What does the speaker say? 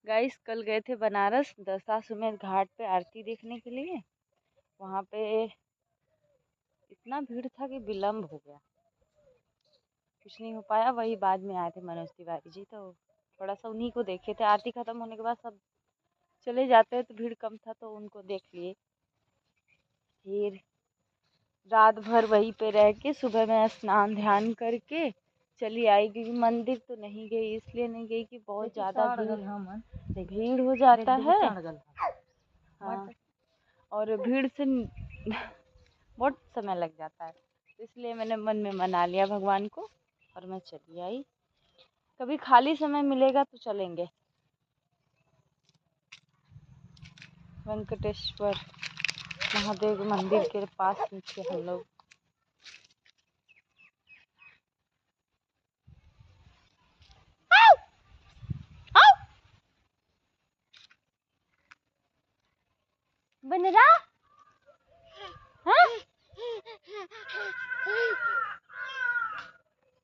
Guys कल गए थे बनारस दशाश्वमेध घाट पे आरती देखने के लिए। वहाँ पे इतना भीड़ था कि विलम्ब हो गया, कुछ नहीं हो पाया। वही बाद में आए थे मनोज तिवारी जी, तो थोड़ा सा उन्हीं को देखे थे। आरती खत्म होने के बाद सब चले जाते हैं तो भीड़ कम था तो उनको देख लिए। फिर रात भर वहीं पे रह के सुबह में स्नान ध्यान करके चली आई, क्योंकि मंदिर तो नहीं गई, इसलिए नहीं गई कि बहुत ज़्यादा भीड़ हो जाता है। हाँ, और भीड़ से बहुत समय लग जाता है, इसलिए मैंने मन में मना लिया भगवान को और मैं चली आई। कभी खाली समय मिलेगा तो चलेंगे। वेंकटेश्वर महादेव मंदिर के पास नीचे हम लोग। बनरा हाँ?